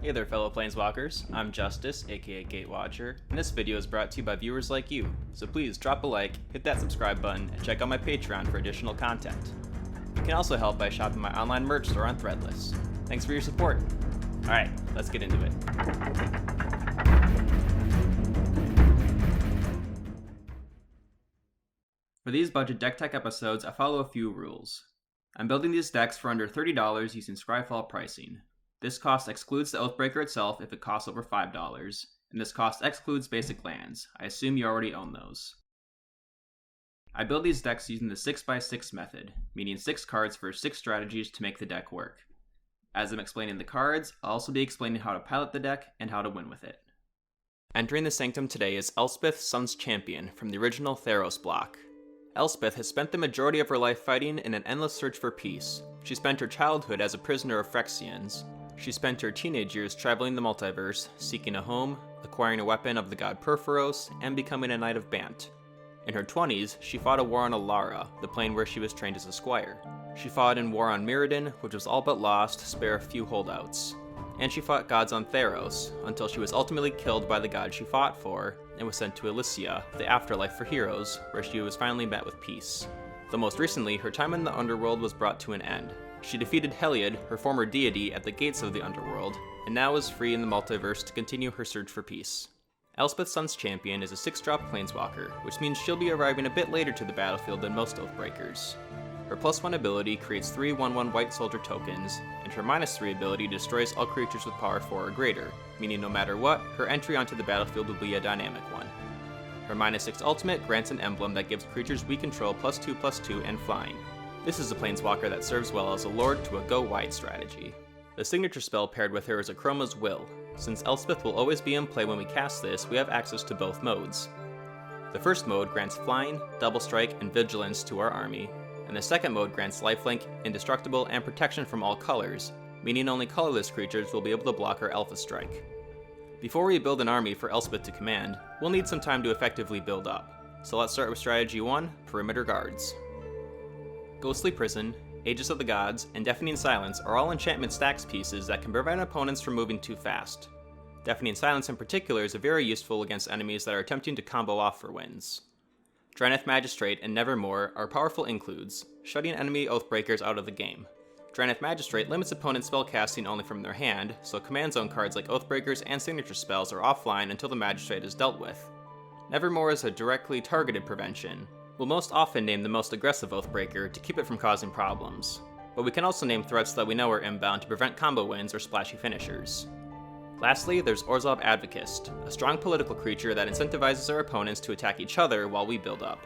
Hey there fellow Planeswalkers, I'm Justice, aka Gatewatcher, and this video is brought to you by viewers like you, so please drop a like, hit that subscribe button, and check out my Patreon for additional content. You can also help by shopping my online merch store on Threadless. Thanks for your support. Alright, let's get into it. For these budget deck tech episodes, I follow a few rules. I'm building these decks for under $30 using Scryfall pricing. This cost excludes the Oathbreaker itself if it costs over $5, and this cost excludes basic lands. I assume you already own those. I build these decks using the 6x6 method, meaning 6 cards for 6 strategies to make the deck work. As I'm explaining the cards, I'll also be explaining how to pilot the deck and how to win with it. Entering the Sanctum today is Elspeth, Sun's Champion from the original Theros block. Elspeth has spent the majority of her life fighting in an endless search for peace. She spent her childhood as a prisoner of Phyrexians. She spent her teenage years traveling the multiverse, seeking a home, acquiring a weapon of the god Perforos, and becoming a knight of Bant. In her 20s, she fought a war on Alara, the plane where she was trained as a squire. She fought in war on Mirrodin, which was all but lost, spare a few holdouts. And she fought gods on Theros, until she was ultimately killed by the god she fought for, and was sent to Elysia, the afterlife for heroes, where she was finally met with peace. Though most recently, her time in the underworld was brought to an end. She defeated Heliod, her former deity, at the gates of the underworld, and now is free in the multiverse to continue her search for peace. Elspeth, Sun's Champion is a 6-drop Planeswalker, which means she'll be arriving a bit later to the battlefield than most Oathbreakers. Her +1 ability creates 3 1/1 white soldier tokens, and her -3 ability destroys all creatures with power 4 or greater, meaning no matter what, her entry onto the battlefield will be a dynamic one. Her -6 ultimate grants an emblem that gives creatures we control +2/+2 and flying. This is a Planeswalker that serves well as a lord to a go-wide strategy. The signature spell paired with her is Akroma's Will. Since Elspeth will always be in play when we cast this, we have access to both modes. The first mode grants Flying, Double Strike, and Vigilance to our army, and the second mode grants Lifelink, Indestructible, and Protection from all colors, meaning only colorless creatures will be able to block our Alpha Strike. Before we build an army for Elspeth to command, we'll need some time to effectively build up. So let's start with Strategy 1, Perimeter Guards. Ghostly Prison, Aegis of the Gods, and Deafening Silence are all enchantment stacks pieces that can prevent opponents from moving too fast. Deafening Silence in particular is very useful against enemies that are attempting to combo off for wins. Drannith Magistrate and Nevermore are powerful includes, shutting enemy Oathbreakers out of the game. Drannith Magistrate limits opponents' spellcasting only from their hand, so command zone cards like Oathbreakers and signature spells are offline until the Magistrate is dealt with. Nevermore is a directly targeted prevention. We'll most often name the most aggressive Oathbreaker to keep it from causing problems, but we can also name threats that we know are inbound to prevent combo wins or splashy finishers. Lastly, there's Orzhov Advocist, a strong political creature that incentivizes our opponents to attack each other while we build up.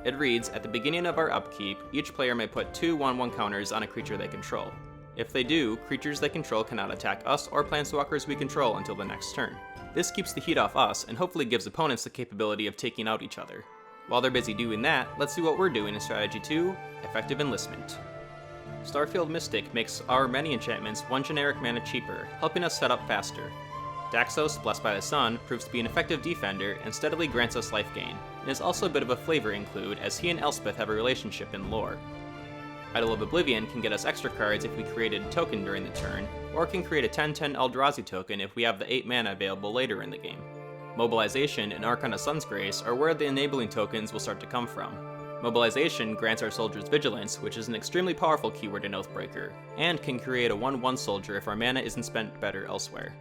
It reads, at the beginning of our upkeep, each player may put 2 1/1 counters on a creature they control. If they do, creatures they control cannot attack us or Planeswalkers we control until the next turn. This keeps the heat off us and hopefully gives opponents the capability of taking out each other. While they're busy doing that, let's see what we're doing in Strategy 2, Effective Enlistment. Starfield Mystic makes our many enchantments 1 generic mana cheaper, helping us set up faster. Daxos, Blessed by the Sun, proves to be an effective defender and steadily grants us life gain, and is also a bit of a flavor include as he and Elspeth have a relationship in lore. Idol of Oblivion can get us extra cards if we created a token during the turn, or can create a 10/10 Eldrazi token if we have the 8 mana available later in the game. Mobilization and Arcana Sun's Grace are where the enabling tokens will start to come from. Mobilization grants our soldiers Vigilance, which is an extremely powerful keyword in Oathbreaker, and can create a 1/1 soldier if our mana isn't spent better elsewhere.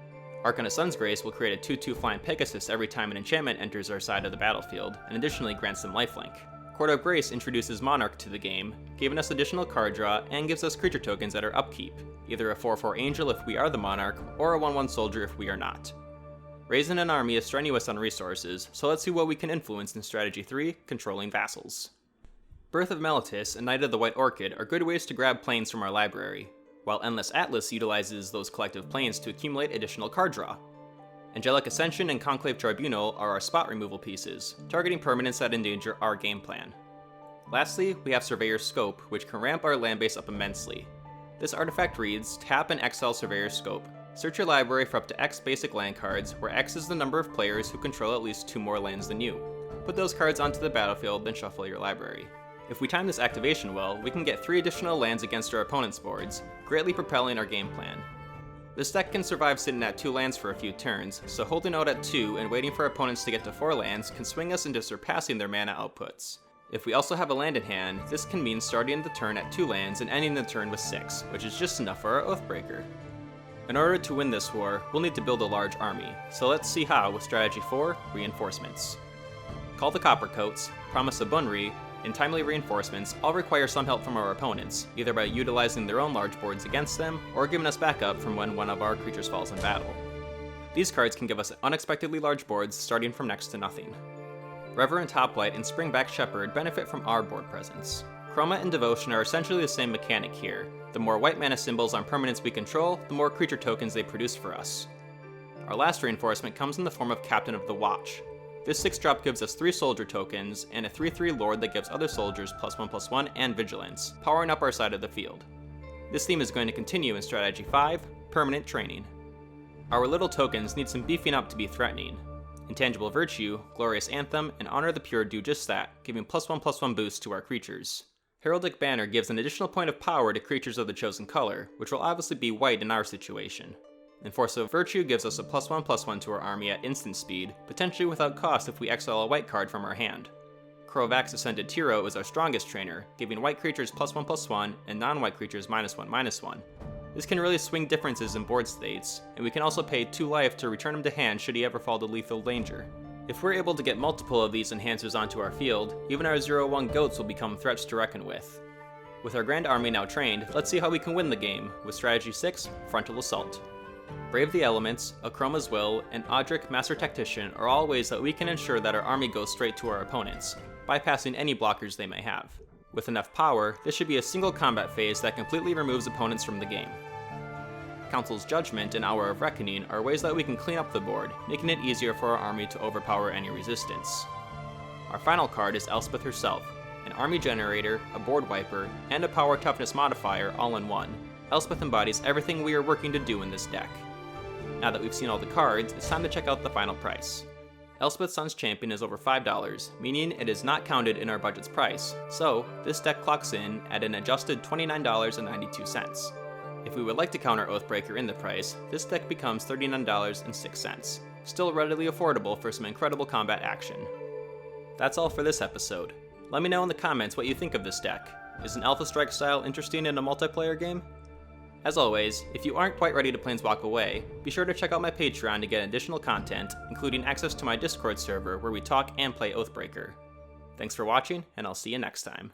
Arcana Sun's Grace will create a 2/2 flying Pegasus every time an enchantment enters our side of the battlefield, and additionally grants them lifelink. Court of Grace introduces Monarch to the game, giving us additional card draw, and gives us creature tokens at our upkeep, either a 4/4 Angel if we are the Monarch, or a 1/1 soldier if we are not. Raising an army is strenuous on resources, so let's see what we can influence in Strategy 3, Controlling Vassals. Birth of Meletis and Knight of the White Orchid are good ways to grab planes from our library, while Endless Atlas utilizes those collective planes to accumulate additional card draw. Angelic Ascension and Conclave Tribunal are our spot removal pieces, targeting permanents that endanger our game plan. Lastly, we have Surveyor's Scope, which can ramp our land base up immensely. This artifact reads, tap and exile Surveyor's Scope. Search your library for up to X basic land cards, where X is the number of players who control at least 2 more lands than you. Put those cards onto the battlefield, then shuffle your library. If we time this activation well, we can get 3 additional lands against our opponent's boards, greatly propelling our game plan. This deck can survive sitting at 2 lands for a few turns, so holding out at 2 and waiting for opponents to get to 4 lands can swing us into surpassing their mana outputs. If we also have a land in hand, this can mean starting the turn at 2 lands and ending the turn with 6, which is just enough for our Oathbreaker. In order to win this war, we'll need to build a large army, so let's see how with strategy 4, Reinforcements. Call the Coppercoats, promise a Bunri, and timely reinforcements all require some help from our opponents, either by utilizing their own large boards against them, or giving us backup from when one of our creatures falls in battle. These cards can give us unexpectedly large boards starting from next to nothing. Reverent Hoplite and Springback Shepherd benefit from our board presence. Akroma and Devotion are essentially the same mechanic here. The more white mana symbols on permanents we control, the more creature tokens they produce for us. Our last reinforcement comes in the form of Captain of the Watch. This 6-drop gives us 3 soldier tokens, and a 3/3 lord that gives other soldiers +1/+1 and vigilance, powering up our side of the field. This theme is going to continue in strategy 5, Permanent Training. Our little tokens need some beefing up to be threatening. Intangible Virtue, Glorious Anthem, and Honor the Pure do just that, giving +1/+1 boosts to our creatures. Heraldic Banner gives an additional point of power to creatures of the chosen color, which will obviously be white in our situation. And Force of Virtue gives us a +1/+1 to our army at instant speed, potentially without cost if we exile a white card from our hand. Krovax Ascended Tyro is our strongest trainer, giving white creatures +1/+1 and non-white creatures -1/-1. This can really swing differences in board states, and we can also pay 2 life to return him to hand should he ever fall to lethal danger. If we're able to get multiple of these enhancers onto our field, even our 0/1 goats will become threats to reckon with. With our grand army now trained, let's see how we can win the game, with strategy 6, Frontal Assault. Brave the Elements, Akroma's Will, and Odric Master Tactician are all ways that we can ensure that our army goes straight to our opponents, bypassing any blockers they may have. With enough power, this should be a single combat phase that completely removes opponents from the game. Council's Judgment and Hour of Reckoning are ways that we can clean up the board, making it easier for our army to overpower any resistance. Our final card is Elspeth herself, an army generator, a board wiper, and a power toughness modifier all in one. Elspeth embodies everything we are working to do in this deck. Now that we've seen all the cards, it's time to check out the final price. Elspeth Sun's Champion is over $5, meaning it is not counted in our budget's price, so this deck clocks in at an adjusted $29.92. If we would like to count our Oathbreaker in the price, this deck becomes $39.06, still readily affordable for some incredible combat action. That's all for this episode. Let me know in the comments what you think of this deck. Is an Alpha Strike style interesting in a multiplayer game? As always, if you aren't quite ready to planeswalk away, be sure to check out my Patreon to get additional content, including access to my Discord server where we talk and play Oathbreaker. Thanks for watching, and I'll see you next time.